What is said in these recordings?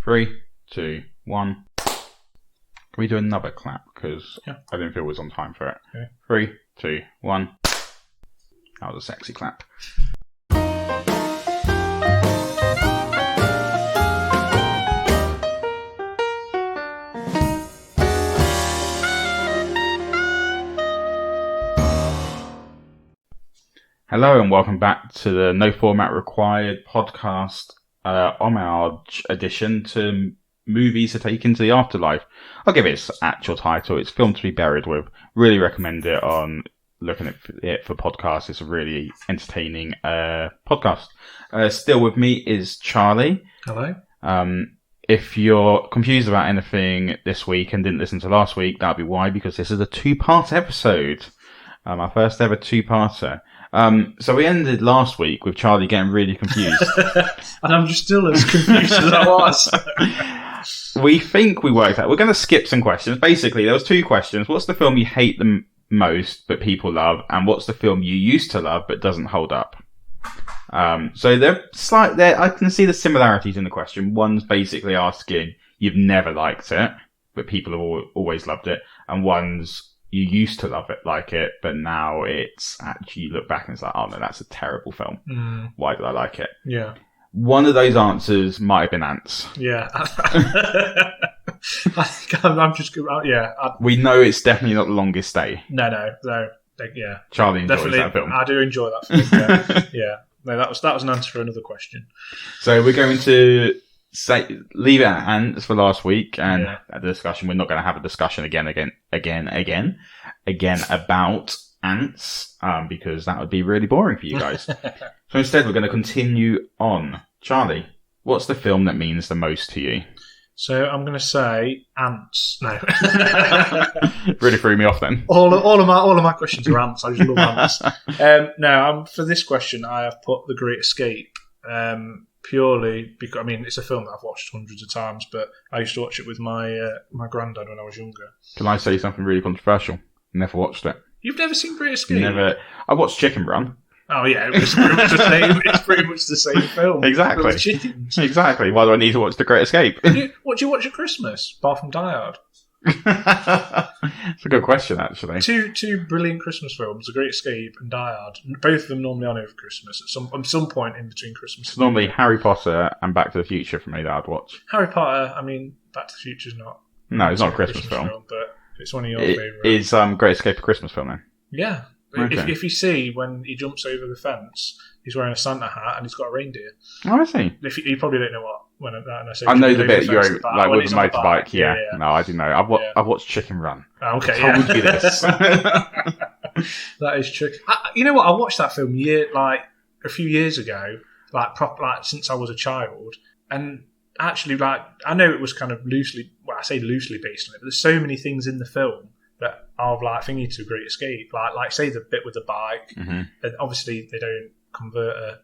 3, 2, 1. Can we do another clap? Because I didn't feel it was on time for it. Okay. 3, 2, 1. That was a sexy clap. Hello and welcome back to the No Format Required podcast, homage edition to movies to take into the afterlife. I'll give it its actual title. It's Film to be Buried With. Really recommend it on looking at it for podcasts. It's a really entertaining podcast. Still with me is Charlie. Hello. If you're confused about anything this week and didn't listen to last week, that'll be why, because this is a two-part episode. Our first ever two-parter. So we ended last week with Charlie getting really confused. And I'm just still as confused as I was. We think we worked out. We're going to skip some questions. Basically, there was two questions. What's the film you hate the most but people love? And what's the film you used to love but doesn't hold up? So they're slight. I can see the similarities in the question. One's basically asking, you've never liked it, but people have always loved it. And one's, you used to love it, like it, but now it's actually, you look back and it's like, oh no, that's a terrible film. Why did I like it? Yeah. One of those answers might have been Ants. Yeah. I think I'm just, yeah. We know it's definitely not The Longest Day. No. Yeah. Charlie enjoys Definitely, that film. I do enjoy that film. Yeah. No, that was an answer for another question. So we're going to leave it at Ants for last week, and at the discussion, we're not going to have a discussion again about Ants, because that would be really boring for you guys. So instead, we're going to continue on. Charlie, what's the film that means the most to you? So I'm going to say Ants. No. Really threw me off then. All of my questions are Ants. I just love Ants. No, for this question, I have put The Great Escape. Purely because, I mean, it's a film that I've watched hundreds of times, but I used to watch it with my granddad when I was younger. Can I say something really controversial? Never watched it. You've never seen Great Escape? Never. I watched Chicken Run. Oh yeah, it's pretty much the same film. Exactly. With chickens. Exactly. Why do I need to watch The Great Escape? What do you watch at Christmas, apart from Die Hard? It's a good question, actually. Two brilliant Christmas films, The Great Escape and Die Hard. Both of them normally on over Christmas at some point in between Christmas. It's normally Harry Potter and Back to the Future for me that I'd watch. Harry Potter, I mean, Back to the Future's not. No, it's not a Christmas film, but it's one of your favourites. Is Great Escape a Christmas film then? Yeah. Okay. If you see when he jumps over the fence, he's wearing a Santa hat and he's got a reindeer. Oh, I see. You probably don't know what when I say. I know the bit you're like with a motorbike. Yeah. Yeah. No, I didn't know. I've watched Chicken Run. Oh, okay. I told you this. That is true. You know what? I watched that film a few years ago, since I was a child, and actually, I know it was kind of loosely. Well, I say loosely based on it, but there's so many things in the film that are thingy to Great Escape, like say the bit with the bike, and obviously they don't convert a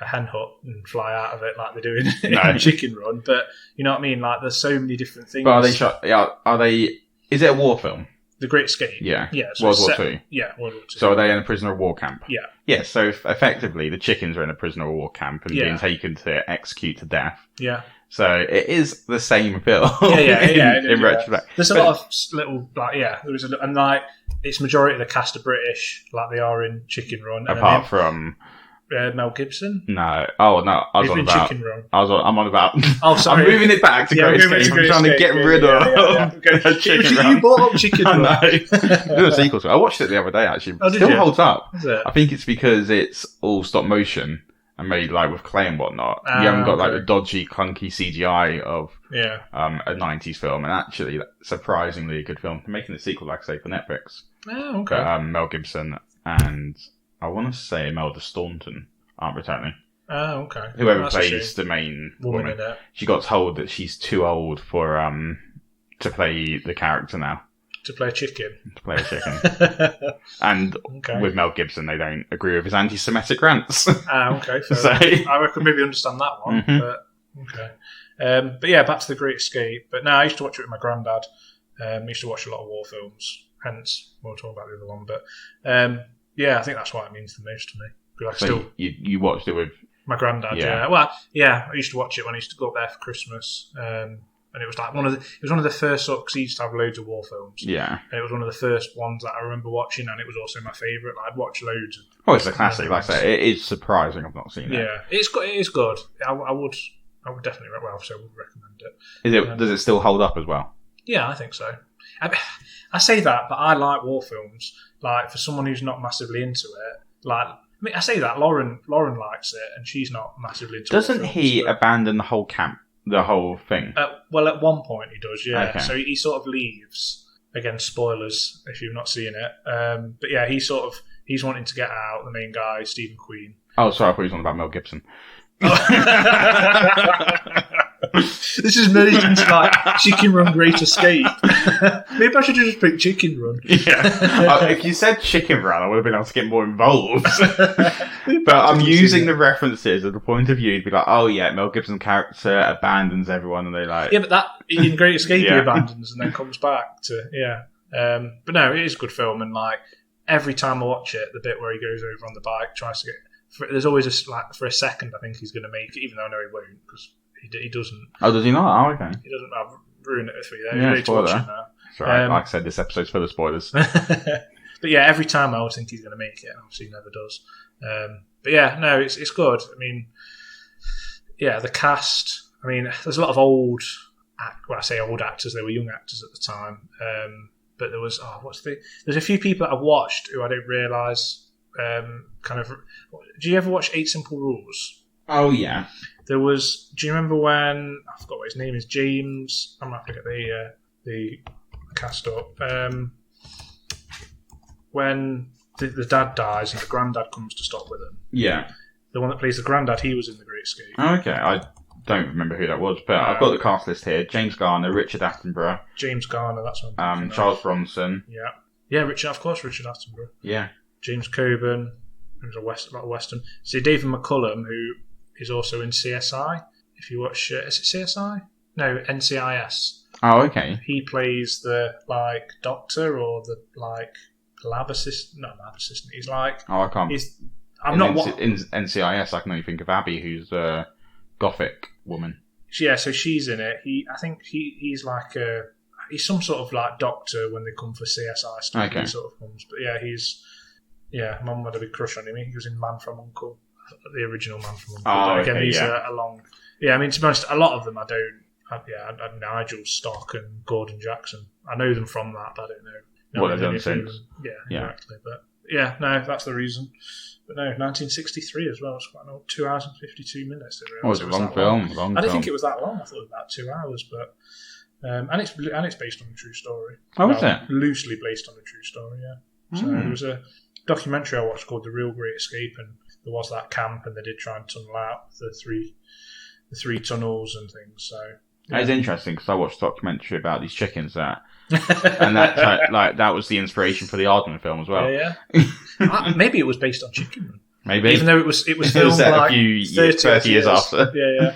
hen hut and fly out of it like they do in Chicken Run, but you know what I mean. Like there's so many different things. But are they shot? Yeah, are they? Is it a war film? The Great Escape. Yeah. So World War II. Yeah, World War II. So are they in a prisoner of war camp? Yeah. Yeah. So effectively, the chickens are in a prisoner of war camp and being taken to execute to death. Yeah. So it is the same film. In retrospect. There's a lot of little there is it's majority of the cast are British, like they are in Chicken Run. Apart from Mel Gibson. No. Oh no, I was on about. Chicken Run. I'm on about. Oh, sorry. I'm moving it back to Great Escape. I'm trying to get rid of Chicken Run. You brought up Chicken Run. I know. There's a sequel to it. I watched it the other day actually. Oh, Still holds up. Is it? I think it's because it's all stop motion and made with clay and whatnot. You haven't got the dodgy, clunky CGI of a 90s film, and actually surprisingly a good film. They're making a sequel, like I say, for Netflix. Oh, okay. But, Mel Gibson and I want to say Imelda Staunton aren't returning. Oh, okay. Whoever plays the main woman. In it. She got told that she's too old for to play the character now. To play a chicken. And with Mel Gibson, they don't agree with his anti-Semitic rants. Okay. So I could maybe understand that one. But okay. But yeah, back to The Great Escape. But no, I used to watch it with my granddad. I used to watch a lot of war films. Hence, we'll talk about the other one. But I think that's why it means the most to me. So you watched it with My granddad, Yeah. yeah. Well, yeah, I used to watch it when I used to go up there for Christmas. And it was like one of the first sort, because he used to have loads of war films. Yeah. And it was one of the first ones that I remember watching, and it was also my favourite. Like, I'd watch loads of. Oh, it's a classic. Like I say, it is surprising I've not seen it. Yeah, it is good. I would definitely, well, so I would recommend it. Is it? Does it still hold up as well? Yeah, I think so. I say that, but I like war films. Like, for someone who's not massively into it, like, I mean, I say that Lauren likes it, and she's not massively into it. Doesn't he abandon the whole camp, the whole thing? Well, at one point he does, yeah. Okay. So he sort of leaves. Again, spoilers if you've not seen it. But yeah, he's wanting to get out. The main guy, Stephen Queen. Oh, sorry, I thought he was on about Mel Gibson. This is merged into like Chicken Run Great Escape. Maybe I should just pick Chicken Run. Yeah. If you said Chicken Run, I would have been able to get more involved. But I'm using the references of the point of view to be like, oh yeah, Mel Gibson's character abandons everyone, and they like. Yeah, but that in Great Escape he abandons and then comes back to But no, it is a good film, and like every time I watch it, the bit where he goes over on the bike tries to get. There's always for a second I think he's going to make it, even though I know he won't because. He doesn't. Oh, does he not? Oh, okay. He doesn't. I've ruined it for you there. Yeah, You spoiler. now. Sorry, like I said, this episode's full of spoilers. But yeah, every time I always think he's going to make it, and obviously he never does. But yeah, no, it's good. I mean, yeah, the cast. I mean, there's a lot of old. Well, I say old actors. They were young actors at the time. But there was there's a few people that I've watched who I don't realise. Do you ever watch 8 Simple Rules? Oh yeah. There was. Do you remember when I forgot what his name is? James. I'm gonna have to get the cast up. When the dad dies and the granddad comes to stop with him. Yeah. The one that plays the granddad, he was in The Great Escape. Okay, I don't remember who that was, but I've got the cast list here: James Garner, Richard Attenborough, James Garner. That's one. Charles Bronson. Yeah. Richard Attenborough. Yeah. James Coburn. Who's a lot of Western. See David McCullum, who is also in CSI. If you watch, is it CSI? No, NCIS. Oh, okay. He plays the doctor or the lab assistant. Not lab assistant. He's like. Oh, I can't. I'm in not in NCIS. I can only think of Abby, who's a gothic woman. Yeah, so she's in it. I think he's like he's some sort of like doctor when they come for CSI stuff. Okay. He sort of comes, but yeah, Mum had a big crush on him. He was in Man from U.N.C.L.E., the original Man from U.N.C.L.E. Oh, Again, okay, these are along. Yeah, I mean, to be honest, a lot of them I don't. I had Nigel Stock and Gordon Jackson. I know them from that, but I don't know what they've done since. Yeah, exactly. But yeah, no, that's the reason. But no, 1963 as well. It's quite an old 2 hours and 52 minutes. Oh, it's a long film. I didn't think it was that long. I thought it was about 2 hours, but and it's based on a true story. Oh, is it? Loosely based on a true story, yeah. So there was a documentary I watched called The Real Great Escape, and there was that camp, and they did try and tunnel out the three tunnels and things. So yeah. It's interesting because I watched a documentary about these chickens and that was the inspiration for the Aardman film as well. Yeah. Maybe it was based on Chicken Run. Maybe, even though it was filmed like a few 30 years after. Yeah.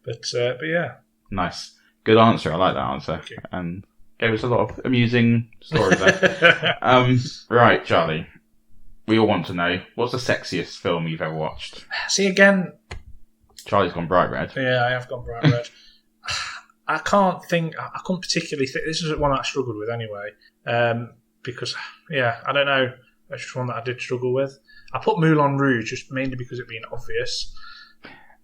But yeah. Nice, good answer. I like that answer, and gave us a lot of amusing stories there. Right, Charlie. We all want to know, what's the sexiest film you've ever watched? See, again... Charlie's gone bright red. Yeah, I have gone bright red. I couldn't particularly think... This is one that I struggled with anyway. Because, I don't know. That's just one that I did struggle with. I put Moulin Rouge just mainly because it being obvious.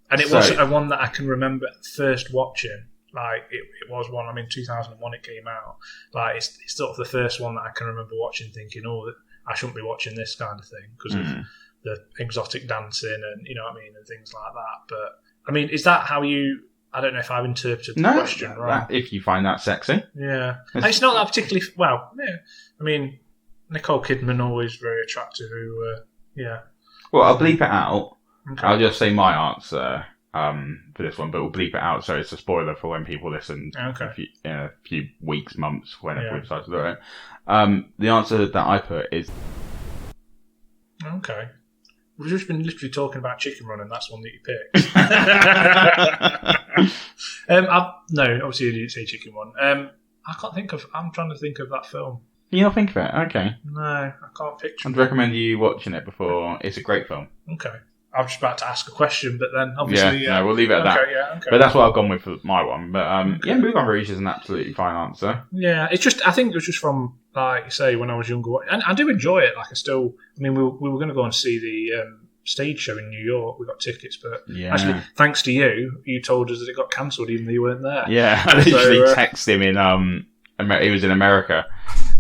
And it wasn't a one that I can remember first watching. Like, it was one, 2001 it came out. Like, it's sort of the first one that I can remember watching thinking, I shouldn't be watching this kind of thing because of the exotic dancing and, and things like that. But, is that how you... I don't know if I've interpreted the question right. If you find that sexy. Yeah. It's not that particularly... Well, yeah. Nicole Kidman, always very attractive, yeah. Well, I'll bleep it out. Okay. I'll just say my answer for this one, but we'll bleep it out so it's a spoiler for when people listen in a few weeks, months, whenever we decide to do it. The answer that I put is... Okay. We've just been literally talking about Chicken Run, and that's one that you picked. No, obviously you didn't say Chicken Run. I'm trying to think of that film. You don't think of it? Okay. No, I can't picture I'd recommend you watching it before. It's a great film. Okay. I was just about to ask a question, but then obviously... Yeah, no, we'll leave it at that. Okay. But that's what I've gone with for my one. But yeah, Moulin Rouge is an absolutely fine answer. Yeah, it's just, I think it was just from, like you say, when I was younger. And I do enjoy it. Like, we were going to go and see the stage show in New York. We got tickets, but actually, thanks to you, you told us that it got cancelled even though you weren't there. Yeah, I literally texted him in, he was in America,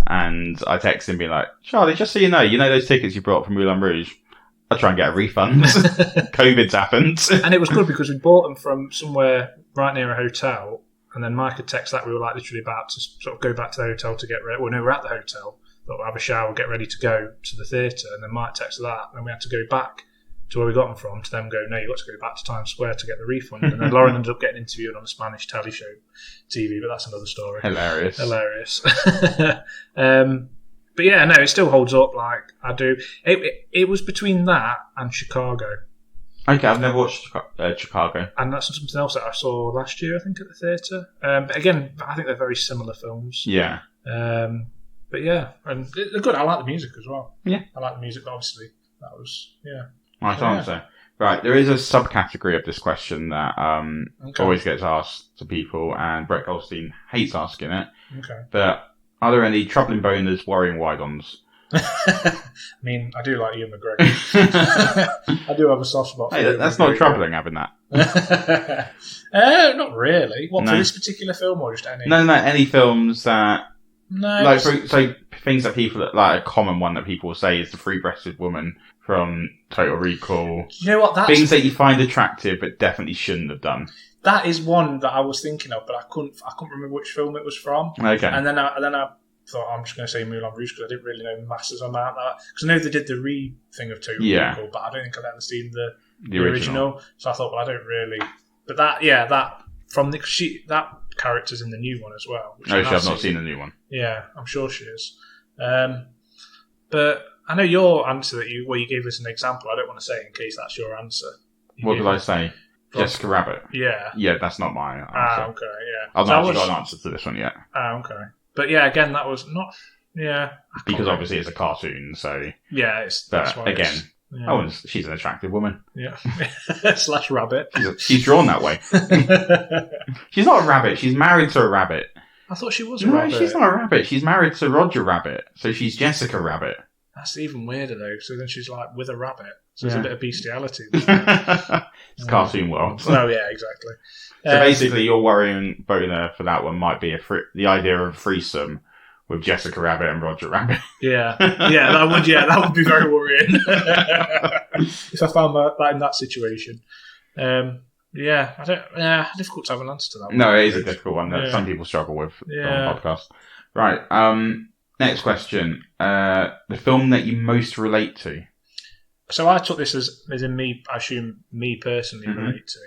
and I texted him being like, Charlie, just so you know those tickets you brought from Moulin Rouge? I'll try and get a refund. COVID's happened. And it was good because we bought them from somewhere right near a hotel, and then Mike had texted that we were like literally about to sort of go back to the hotel to get ready. Well, no, we were at the hotel, thought we'd have a shower, get ready to go to the theatre, and then Mike texted that, and then we had to go back to where we got them from to then go, no, you've got to go back to Times Square to get the refund. And then Lauren ended up getting interviewed on a Spanish telly show TV, but that's another story. Hilarious. But yeah, no, it still holds up. Like, I do. It was between that and Chicago. Okay, I've never watched Chicago. And that's something else that I saw last year, I think, at the theatre. But again, I think they're very similar films. Yeah. But yeah, and they're good. I like the music as well. Yeah. I like the music, but obviously. That was, Nice answer. Right, there is a subcategory of this question that always gets asked to people, and Brett Goldstein hates asking it. Okay. But are there any troubling boners, worrying wide-ons? I mean, I do like Ian McGregor. I do have a soft spot for Ian that's McGregor. not troubling, having that. Not really. What, for this particular film or just any? No, any films that... No. Like, so things that people... Like, a common one that people say is the free-breasted woman from Total Recall. You know what? Things that you find attractive but definitely shouldn't have done. That is one that I was thinking of, but I couldn't remember which film it was from. Okay. And then I thought, I'm just going to say Moulin Rouge because I didn't really know masses about that. Because I know they did the thing of Total Recall, but I don't think I've ever seen the original. So I thought, well, I don't really. But that character's in the new one as well. I've not seen the new one. Yeah, I'm sure she is. But I know your answer where you gave us an example. I don't want to say it in case that's your answer. What did I say? Jessica Rabbit. Yeah. Yeah, that's not my answer. Okay, yeah. I've not actually got an answer to this one yet. Okay. But yeah, again, that was not... Yeah. Because obviously it's a cartoon, so... Yeah, that's why again... Yeah. She's an attractive woman. Yeah. / rabbit. She's drawn that way. She's not a rabbit. She's married to a rabbit. I thought she was a rabbit. No, she's not a rabbit. She's married to Roger Rabbit. So she's Jessica Rabbit. That's even weirder, though. So then she's like with a rabbit. So there's a bit of bestiality. It's cartoon world. Oh, yeah, exactly. So basically, your worrying boner for that one might be the idea of a threesome with Jessica Rabbit and Roger Rabbit. Yeah, that would be very worrying if I found that in that situation. Difficult to have an answer to that one. No, it is a difficult one that some people struggle with on the podcast. Right. Next question. The film that you most relate to. So I took this as in me. I assume me personally relate to.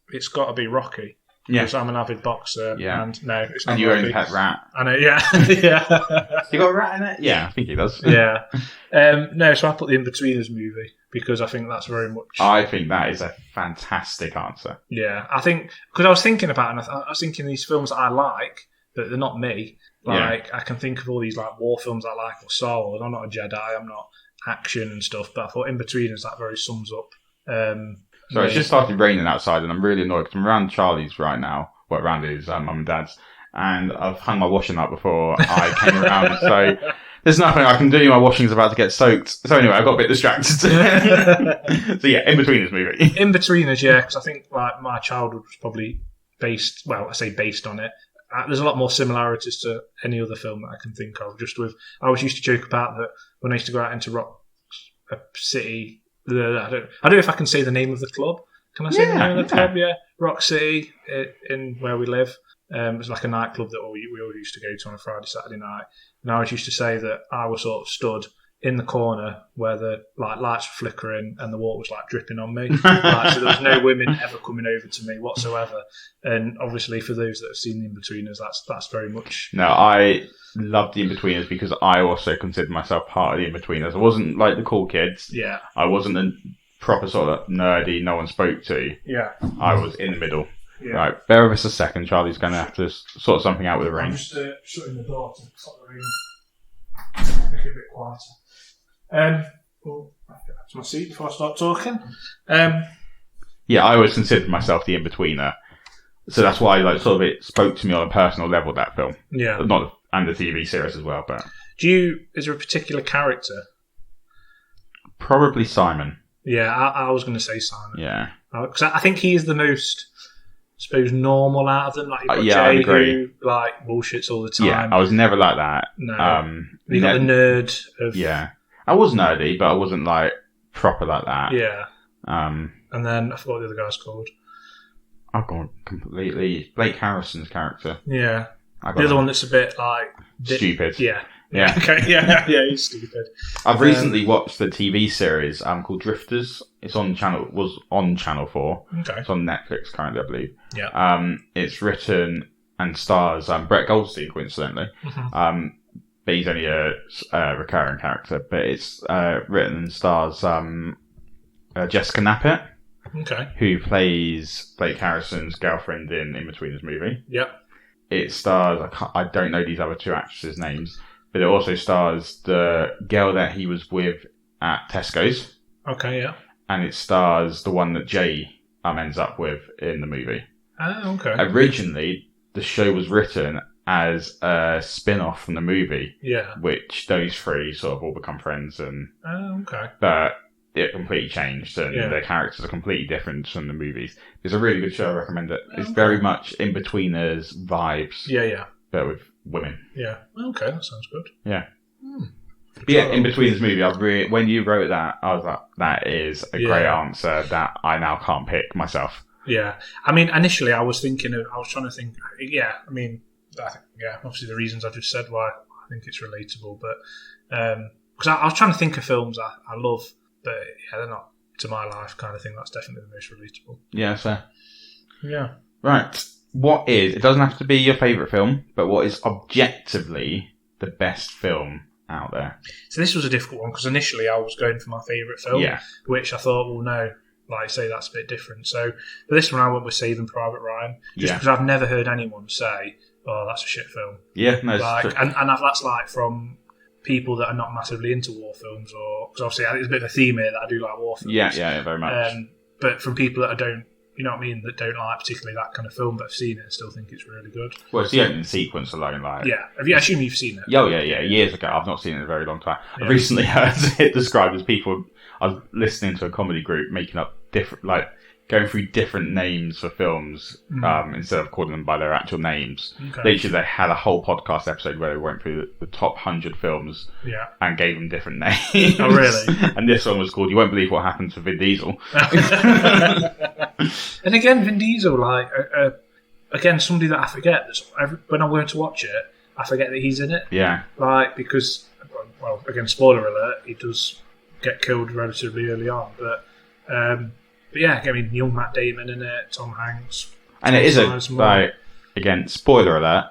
It's got to be Rocky. Yeah. Because I'm an avid boxer. Yeah. And no, it's not. And you Rocky. own pet rat. I know. Yeah. Yeah. You got a rat in it? Yeah, I think he does. Yeah. No, so I put the In-Betweeners movie because I think that's very much. I think that is a fantastic answer. Yeah, I think because I was thinking about it, and I was thinking these films that I like, but they're not me. Like I can think of all these like war films I like or Star Wars. I'm not a Jedi. I'm not action and stuff. But I thought In-Betweeners that very sums up. So it's just started raining outside, and I'm really annoyed because I'm around Charlie's right now. Well, around his mum and dad's, and I've hung my washing up before I came around. So there's nothing I can do. My washing's about to get soaked. So anyway, I got a bit distracted. So yeah, In-Betweeners movie. In-Betweeners, yeah, because I think like my childhood was probably based. Well, I say based on it. There's a lot more similarities to any other film that I can think of. I always used to joke about that when I used to go out into Rock City. I don't know if I can say the name of the club. Can I say the name of the club? Yeah, Rock City in where we live. It was like a nightclub that we all used to go to on a Friday, Saturday night. And I always used to say that I was sort of stood in the corner where the lights were flickering and the water was like dripping on me. So there was no women ever coming over to me whatsoever. And obviously, for those that have seen the In-Betweeners, that's very much. No, I loved the In-Betweeners because I also considered myself part of the In-Betweeners. I wasn't like the cool kids. Yeah. I wasn't a proper sort of nerdy no one spoke to. Yeah. I was in the middle. Yeah. Right, bear with us a second. Charlie's going to have to sort something out with the rain. I'm just shutting the door to stop the rain. Make it a bit quieter. to my seat before I start talking. Yeah, I always considered myself the in-betweener. So that's why it spoke to me on a personal level, that film. Yeah. And the TV series as well, but... Is there a particular character? Probably Simon. Yeah, I was going to say Simon. Yeah. Because I think he is the most, I suppose, normal out of them. Like, you've got I Jay agree. who, like, bullshits all the time. Yeah, I was never like that. No. You got the nerd of... Yeah. I was nerdy, but I wasn't, like, proper like that. Yeah. And then, I forgot what the other guy's called. I've gone completely... Blake Harrison's character. Yeah. The other one that's a bit, like... Stupid. Yeah. Yeah. Okay. Yeah, he's stupid. I've recently watched the TV series called Drifters. Was on Channel 4. Okay. It's on Netflix currently, I believe. Yeah. It's written and stars Brett Goldstein, coincidentally. Mm-hmm. But he's only a recurring character. But it's written and stars Jessica Knappett. Okay. Who plays Blake Harrison's girlfriend in Betweeners movie. Yep. It stars, I don't know these other two actresses' names, but it also stars the girl that he was with at Tesco's. Okay, yeah. And it stars the one that Jay ends up with in the movie. Oh, okay. Originally, the show was written as a spin-off from the movie. Yeah. Which those three sort of all become friends. Oh, okay. But it completely changed, and Yeah. their characters are completely different from the movies. It's a really good show. I recommend it. It's very much in-betweeners vibes. Yeah. But with women. Yeah. Okay, that sounds good. Yeah. But yeah, in-betweeners movie, when you wrote that, I was like, that is a great answer that I now can't pick myself. Yeah. I mean, initially I was trying to think, I mean, obviously the reasons I just said why I think it's relatable, but, because I was trying to think of films I love, but yeah, they're not to my life kind of thing. That's definitely the most relatable. Yeah, so. Yeah. Right. It doesn't have to be your favourite film, but what is objectively the best film out there? So this was a difficult one, because initially I was going for my favourite film, which I thought, well, no, like I say, that's a bit different. So for this one, I went with Saving Private Ryan, just because I've never heard anyone say, oh, that's a shit film. Yeah, no, and that's like from people that are not massively into war films, or because obviously there's a bit of a theme here that I do like war films. Yeah, very much. But from people that don't, you know what I mean, that don't like particularly that kind of film, but have seen it and still think it's really good. Well, it's the opening sequence alone, like. Yeah, I assume you've seen it. Oh yeah, years ago. I've not seen it in a very long time. I've recently heard it described as people. I was listening to a comedy group making up different, like going through different names for films instead of calling them by their actual names. Okay. Literally, they had a whole podcast episode where they went through the top 100 films and gave them different names. Oh, really? And this one was called "You Won't Believe What Happened to Vin Diesel." And again, Vin Diesel, like again, somebody that I forget. When I'm going to watch it, I forget that he's in it. Yeah. Like, because, well, again, spoiler alert, he does get killed relatively early on, but yeah, I mean, young Matt Damon in it, Tom Hanks. And it is again, spoiler alert,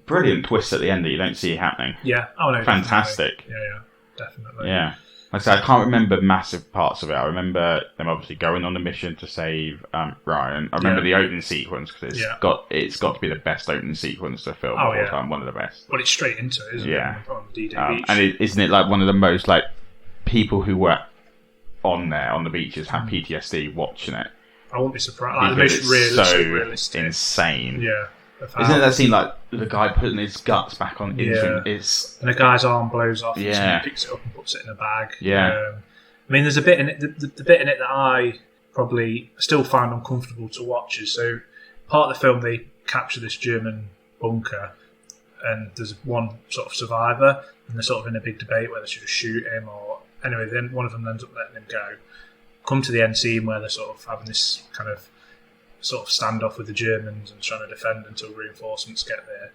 brilliant twist at the end that you don't see happening. Yeah. Oh, no. Fantastic. Definitely. Yeah, definitely. Yeah. Like I said, I can't remember massive parts of it. I remember them obviously going on a mission to save Ryan. I remember the opening sequence, because it's got to be the best opening sequence to film of all time, one of the best. Well, it's straight into it, isn't it? On D-Day Beach. And isn't it like one of the most, like, people who were on the beaches have PTSD watching it? I wouldn't be surprised. Like, the most realistic. Insane. Yeah. Isn't it that scene, like, the guy putting his guts back on into and the guy's arm blows off, and he picks it up and puts it in a bag. Yeah. I mean, there's a bit in it, the bit in it that I probably still find uncomfortable to watch is, so part of the film they capture this German bunker, and there's one sort of survivor, and they're sort of in a big debate whether they should shoot him or... Anyway, then one of them ends up letting him go. Come to the end scene where they're sort of having this kind of sort of standoff with the Germans and trying to defend until reinforcements get there.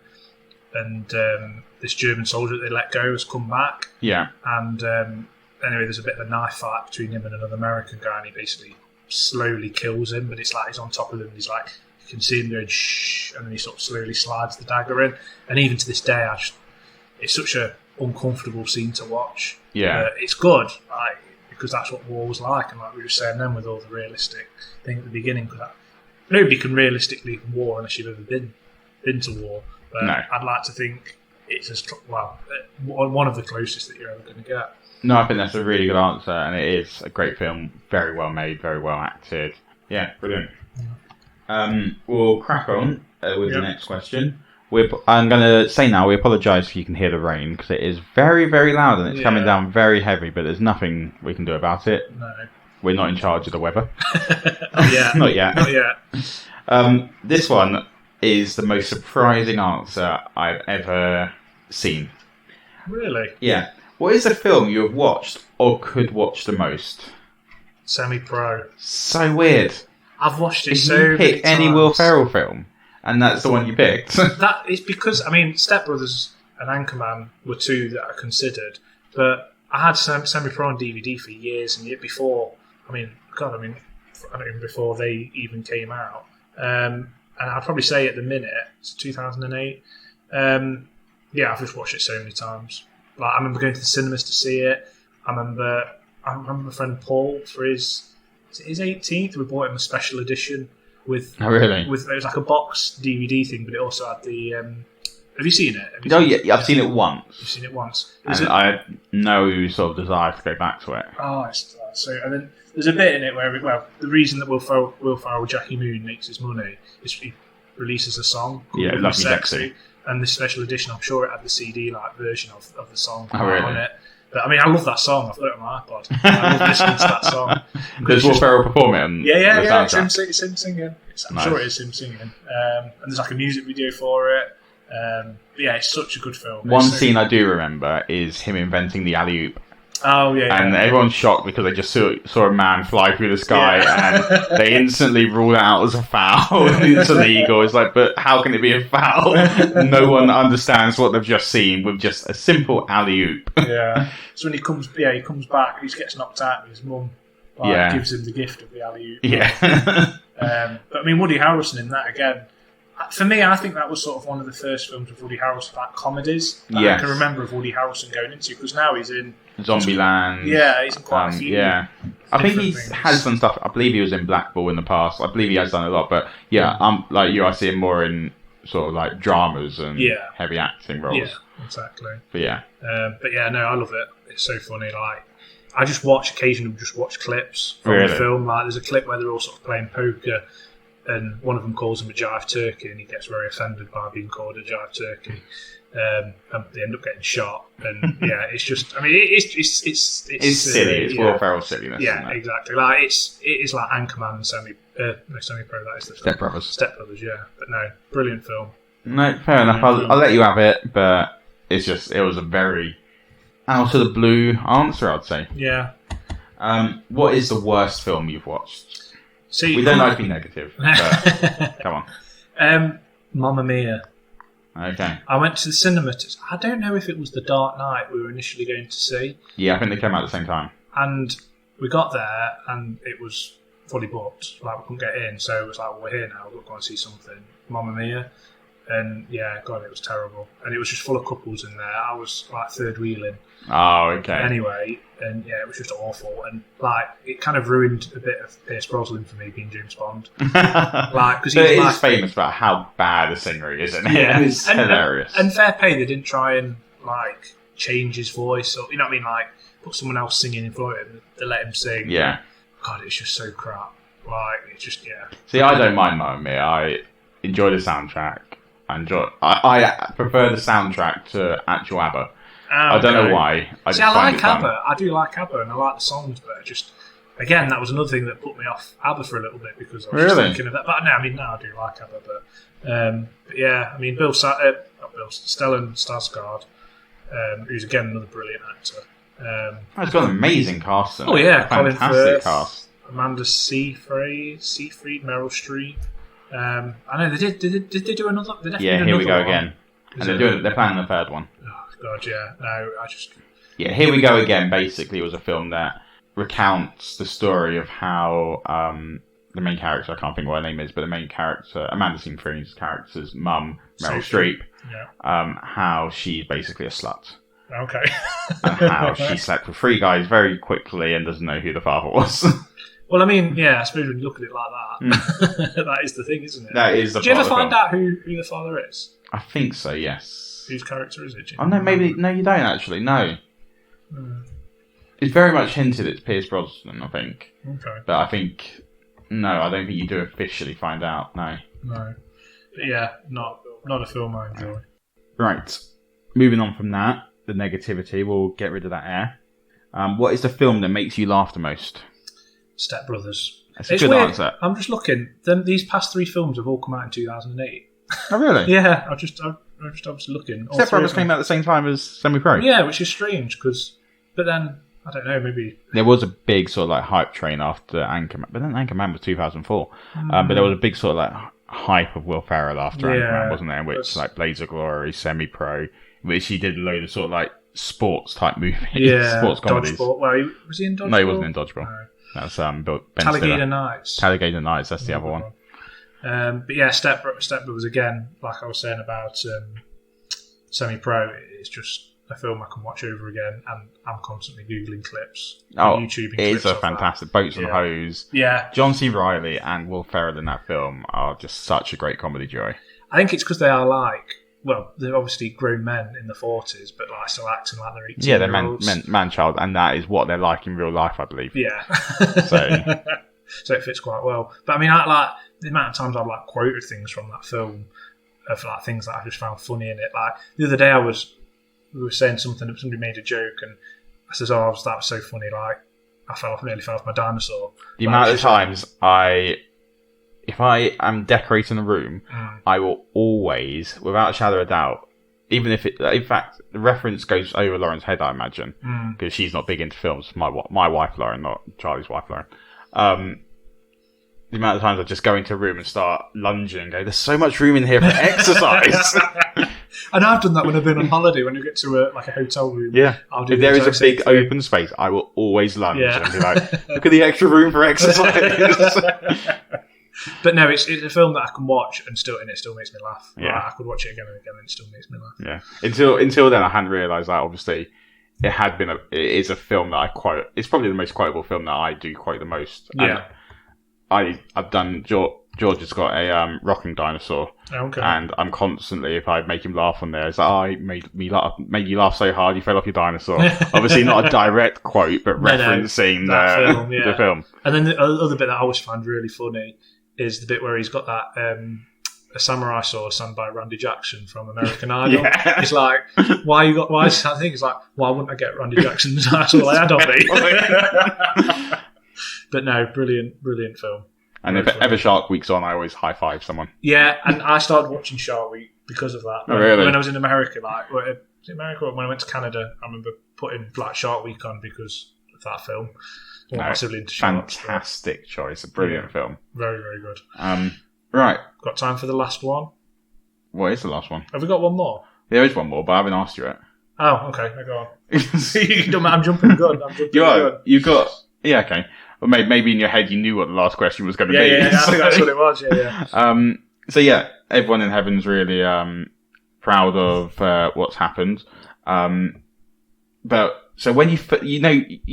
And this German soldier that they let go has come back. Yeah. And anyway, there's a bit of a knife fight between him and another American guy, and he basically slowly kills him, but it's like he's on top of him, and he's like, you can see him going shh, and then he sort of slowly slides the dagger in. And even to this day, it's such a uncomfortable scene to watch. Yeah. It's good, like, because that's what war was like, and like we were saying then with all the realistic thing at the beginning, because nobody can realistically war unless you've ever been to war. But no. I'd like to think it's one of the closest that you're ever going to get. No, I think that's a really good answer, and it is a great film. Very well made, very well acted. Yeah, brilliant. We'll crack on with the next question. I'm going to say now, we apologise if you can hear the rain, because it is very, very loud, and it's coming down very heavy, but there's nothing we can do about it. No. We're not in charge of the weather. Yeah. Not yet. Not yet. This one is the most surprising answer I've ever seen. Really? Yeah. What is a film you have watched or could watch the most? Semi-Pro. So weird. I've watched it If so you many pick any times. Will Ferrell film, and that's the one you picked. That is because, Step Brothers and Anchorman were two that I considered, but I had Semi-Pro on DVD for years and yet before, I don't even before they even came out. And I'd probably say at the minute, it's 2008. I've just watched it so many times. Like, I remember going to the cinemas to see it. I remember my friend Paul for his 18th. We bought him a special edition with. Oh, really? It was like a box DVD thing, but it also had the. Have you seen it? Yeah, I've seen it once. You've seen it once. And I have no sort of desire to go back to it. Oh, and then there's a bit in it where the reason that Will Ferrell Jackie Moon makes his money is he releases a song called Love Me Sexy. And this special edition, I'm sure it had the CD version of the song really? on it. But I love that song. I've got it on my iPod. I love listening to that song. Does Will Ferrell perform it on the soundtrack? It's him singing. I'm sure it is him singing. And there's like a music video for it. It's such a good film. One scene I do remember is him inventing the alley-oop. Oh, yeah. And everyone's shocked because they just saw a man fly through the sky and they instantly rule it out as a foul. Instantly he goes like, but how can it be a foul? No one understands what they've just seen with just a simple alley-oop. Yeah. So when he comes back and he gets knocked out and his mum gives him the gift of the alley-oop. Yeah. But Woody Harrelson in that again. For me, I think that was sort of one of the first films of Woody Harrelson, like comedies that I can remember of Woody Harrelson going into, because now he's in Zombieland. Yeah, he's in quite a few. Yeah, I think he has done stuff. I believe he was in Blackball in the past. I believe he has done a lot, but like you, I see him more in sort of like dramas and heavy acting roles. Yeah, exactly. But I love it. It's so funny. Like, I occasionally watch clips from the film. Like, there's a clip where they're all sort of playing poker, and one of them calls him a jive turkey, and he gets very offended by being called a jive turkey. And they end up getting shot, and it's just. It's silly. It's Will Ferrell silliness. Yeah, exactly. Like it is like Anchorman and Semi-Pro. That is the film. Step Brothers. Yeah, but no, brilliant film. No, fair enough. I'll let you have it, but it was a very out of the blue answer, I'd say. Yeah. What is the worst film you've watched? See, we don't like to be negative, but come on. Mamma Mia. Okay. I went to the cinema. I don't know if it was The Dark Knight we were initially going to see. Yeah, I think they came out at the same time. And we got there, and it was fully booked. Like, we couldn't get in, so it was like, well, we're here now. We've got to go and see something. Mamma Mia. And God, it was terrible. And it was just full of couples in there. I was like third wheeling. Oh, okay. Anyway, and it was just awful. And like, it kind of ruined a bit of Pierce Brosnan for me being James Bond. Because it is famous about how bad the singer is, isn't it? Yeah, it's hilarious. And fair play, they didn't try and like change his voice, or like put someone else singing in front of him. They let him sing. Yeah. God, it's just so crap. Like, it's just See, I don't mind Mamma Mia. I enjoy the soundtrack. I prefer the soundtrack to actual ABBA. I don't know why. I like ABBA. I do like ABBA, and I like the songs, but again, that was another thing that put me off ABBA for a little bit, because I was just thinking of that. But now I do like ABBA. But Stellan Skarsgård, who's again another brilliant actor. It's got an amazing cast. Oh yeah, Colin fantastic cast. Amanda Seyfried, Meryl Streep. I know they do another. Here we go again, and they're planning the third one. Oh God, yeah. No, Here we go again. Basically, it was a film that recounts the story of how the main character, I can't think what her name is, but the main character, Amanda Seyfried's character's mum, Meryl Streep, how she's basically a slut. Okay. And how she slept with 3 guys very quickly and doesn't know who the father was. Well, I mean, yeah, I suppose when you look at it like that, that is the thing, isn't it? That is the Did you ever plot of the find out who the father is? I think so, yes. Whose character is it? Oh, no, maybe... No, you don't, actually. No. It's very much hinted it's Pierce Brosnan, I think. Okay. But I think... No, I don't think you do officially find out, no. No. But yeah, not a film I enjoy. Right. Moving on from that, the negativity, we'll get rid of that air. What is the film that makes you laugh the most? Step Brothers. That's a good answer. I'm just looking. These past 3 films have all come out in 2008. Oh, really? Yeah, I was looking. Step Brothers came out at the same time as Semi-Pro. Yeah, which is strange, but then, I don't know, maybe... There was a big sort of like hype train after Anchorman, but then Anchorman was 2004. But there was a big sort of like hype of Will Ferrell after Anchorman, wasn't there? In which like Blades of Glory, Semi-Pro, which he did a load of sort of like sports type movies, sports comedies. Dodgeball. Well, was he in Dodgeball? No, he wasn't in Dodgeball. No. That's Ben Talladega Nights. Talladega Nights, that's the other one. But yeah, Step Brothers again, like I was saying about Semi-Pro, it's just a film I can watch over again, and I'm constantly Googling clips. YouTubing it's clips a fantastic Boats and Hose. Yeah. John C. Reilly and Will Ferrell in that film are just such a great comedy duo. I think it's because they are like, well, they're obviously grown men in the 40s, but like still acting like they're 18 Yeah, they're man-child, and that is what they're like in real life, I believe. Yeah. So it fits quite well. But I mean, I like the amount of times I've like quoted things from that film of like things that I just found funny in it. Like the other day, we were saying something, somebody made a joke, and I says, "Oh, that was so funny!" Like I nearly fell off my dinosaur. The amount of times if I am decorating a room, I will always, without a shadow of a doubt, even if in fact, the reference goes over Lauren's head, I imagine, because she's not big into films. My wife, Lauren, not Charlie's wife, Lauren. The amount of times I just go into a room and start lunging and go, there's so much room in here for exercise. And I've done that when I've been on holiday, when you get to a hotel room. Yeah. If there is a big open space, I will always lunge and be like, look at the extra room for exercise. But no, it's a film that I can watch and it still makes me laugh. Yeah. Like, I could watch it again and again and it still makes me laugh. Yeah. Until then, I hadn't realised that obviously it is a film that I quote. It's probably the most quotable film that I do quote the most. Yeah. And I've done George has got a rocking dinosaur, and I'm constantly, if I make him laugh on there, it's like, I made you laugh so hard you fell off your dinosaur. Obviously not a direct quote, but referencing the film. And then the other bit that I always find really funny is the bit where he's got that a samurai sword sung by Randy Jackson from American Idol. Yeah. It's like, why is that thing? It's like, why wouldn't I get Randy Jackson's that's all I had on me. But no, brilliant film. And if ever Shark Week's on, I always high five someone. Yeah, and I started watching Shark Week because of that. Really? When I was in America, was it America? When I went to Canada, I remember putting Black Shark Week on because of that film. Massively into sharks. Fantastic choice, a brilliant film. Very, very good. Right. Got time for the last one? What is the last one? Have we got one more? There is one more, but I haven't asked you it. Oh, okay. Go on. I'm jumping good. You've got... Yeah, okay. Well, maybe in your head you knew what the last question was going to be. Yeah, I think that's what it was, yeah. So yeah, everyone in heaven's really proud of what's happened. But so when you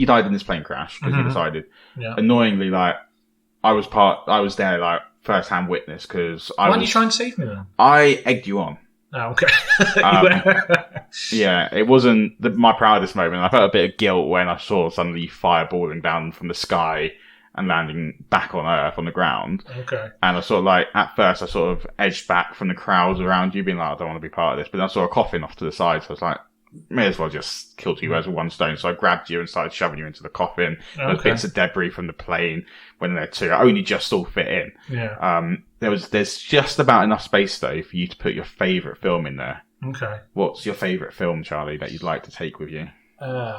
died in this plane crash because you decided. Yeah. Annoyingly, like I was there like first-hand witness because Why didn't you try and save me then? I egged you on. Oh, okay. Yeah, it wasn't my proudest moment. I felt a bit of guilt when I saw suddenly fireballing down from the sky and landing back on Earth on the ground. Okay. And I sort of like, at first I sort of edged back from the crowds around you, being like, I don't want to be part of this. But then I saw a coffin off to the side, so I was like, may as well just kill two birds with one stone. So I grabbed you and started shoving you into the coffin. There was bits of debris from the plane when they're only just all fit in. Yeah. There's just about enough space though for you to put your favourite film in there. Okay. What's your favourite film, Charlie, that you'd like to take with you?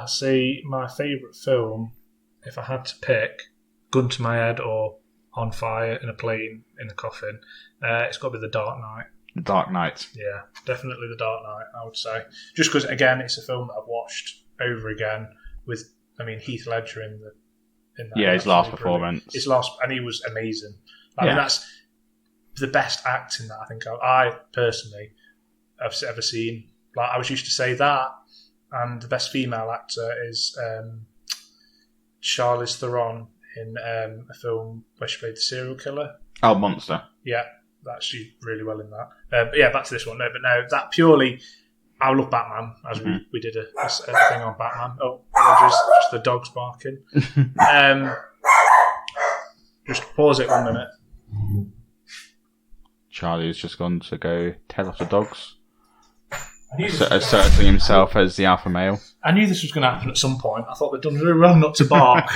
See, my favourite film, if I had to pick, gun to my head or On Fire in a Plane in a Coffin, it's got to be The Dark Knight. The Dark Knight. Yeah, definitely The Dark Knight, I would say. Just because, again, it's a film that I've watched over again with, Heath Ledger in that. Yeah, his last performance. And he was amazing. That's the best acting that I think I personally have ever seen. Like, I was used to say that, and the best female actor is Charlize Theron in a film where she played the serial killer. Oh, Monster. Yeah, she's really well in that. But yeah, back to this one. No, but no, that purely. I love Batman, as we did a thing on Batman. Oh, apologies, just the dog's barking. Just pause it 1 minute. Charlie has just gone to go tell off the dogs, asserting himself as the alpha male. I knew this was going to happen at some point. I thought they'd done really wrong not to bark.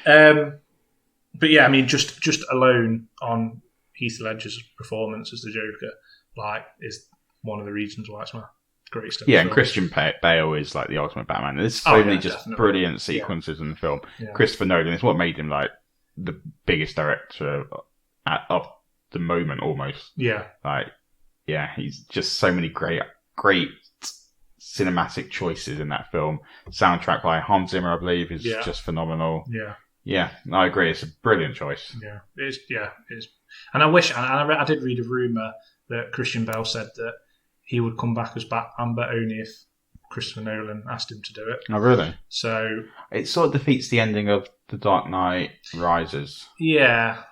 But yeah, I mean, just alone on Heath Ledger's performance as the Joker, is one of the reasons why it's my greatest. Yeah, and Christian Bale is like the ultimate Batman. There's so many definitely. Brilliant sequences in the film. Yeah. Christopher Nolan is what made him like the biggest director of the moment, almost. Yeah. He's just so many great cinematic choices in that film. Soundtrack by Hans Zimmer, I believe, is just phenomenal. Yeah. Yeah, I agree. It's a brilliant choice. Yeah, it is. And I wish, I did read a rumour that Christian Bale said that he would come back as Batman, but only if Christopher Nolan asked him to do it. Oh, really? So it sort of defeats the ending of The Dark Knight Rises. Yeah,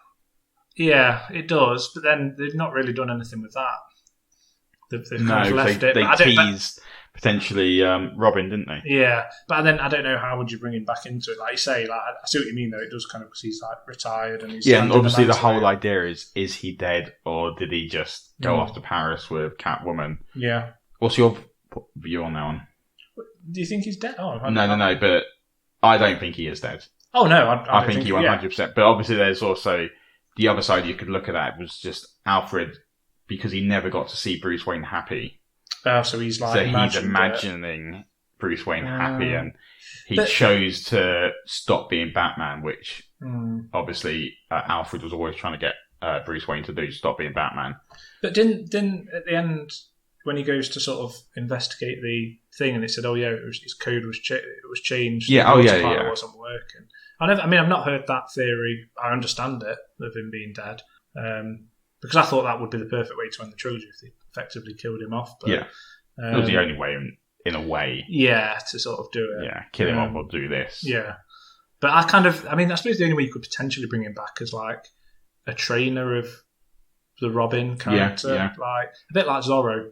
it does. But then they've not really done anything with that. They've kind of left it. They teased potentially Robin, didn't they? Yeah, but then I don't know how would you bring him back into it. Like you say, I see what you mean though. It does kind of because he's retired and he's and obviously the whole idea is he dead or did he just go off to Paris with Catwoman? Yeah. What's your view on that one? Do you think he's dead? Oh, no, but I don't think he is dead. Oh no, I think he 100%. But obviously, there's also the other side you could look at. That was just Alfred because he never got to see Bruce Wayne happy. So he's imagining Bruce Wayne happy, and he chose to stop being Batman, which obviously Alfred was always trying to get Bruce Wayne to do, stop being Batman. But didn't at the end when he goes to sort of investigate the thing, and it said, "Oh yeah, his code was changed." Yeah, it wasn't working. I've not heard that theory. I understand it of him being dead. Because I thought that would be the perfect way to end the trilogy if they effectively killed him off. But, it was the only way, in a way. Yeah, to sort of do it. Yeah, kill him off or do this. Yeah. But I suppose the only way you could potentially bring him back is like a trainer of the Robin character. Yeah. Like a bit like Zorro.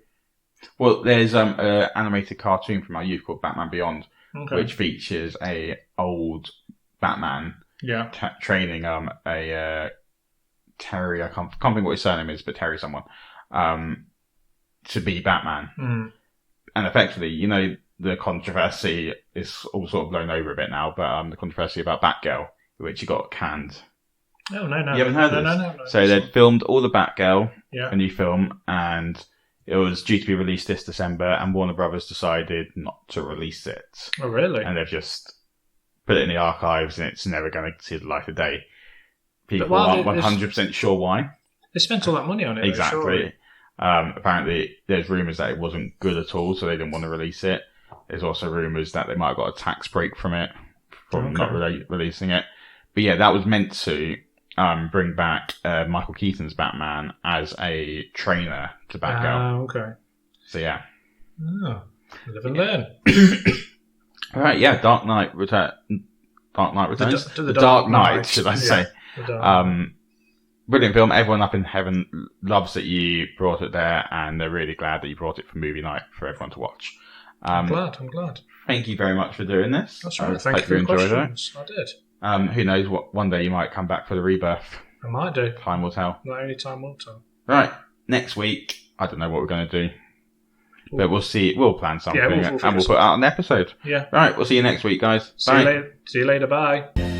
Well, there's an animated cartoon from our youth called Batman Beyond, which features a old Batman training a Terry, I can't think what his surname is, but Terry someone, to be Batman. And effectively, the controversy is all sort of blown over a bit now, but the controversy about Batgirl, which he got canned. Oh, no. You haven't heard this? No. So they'd filmed all the Batgirl, a new film, and it was due to be released this December, and Warner Brothers decided not to release it. Oh, really? And they've just put it in the archives, and it's never going to see the light of day. People aren't 100% sure why. They spent all that money on it. Exactly. Apparently, there's rumours that it wasn't good at all, so they didn't want to release it. There's also rumours that they might have got a tax break from it, from not releasing it. But yeah, that was meant to bring back Michael Keaton's Batman as a trainer to Batgirl. Oh, okay. So yeah. Oh, live and learn. All right, yeah, Dark Knight Returns. The Dark Knight, should I say. Brilliant film. Everyone up in heaven loves that you brought it there, and they're really glad that you brought it for movie night for everyone to watch. I'm glad. Thank you very much for doing this. That's right. Thank you for your questions. I did. Who knows what one day you might come back for the rebirth. I might do. Time will tell. Not only time will tell. Right. Next week, I don't know what we're going to do. But we'll see. We'll plan something and we'll put out an episode. Yeah. Right. We'll see you next week, guys. Bye. See you later. Bye.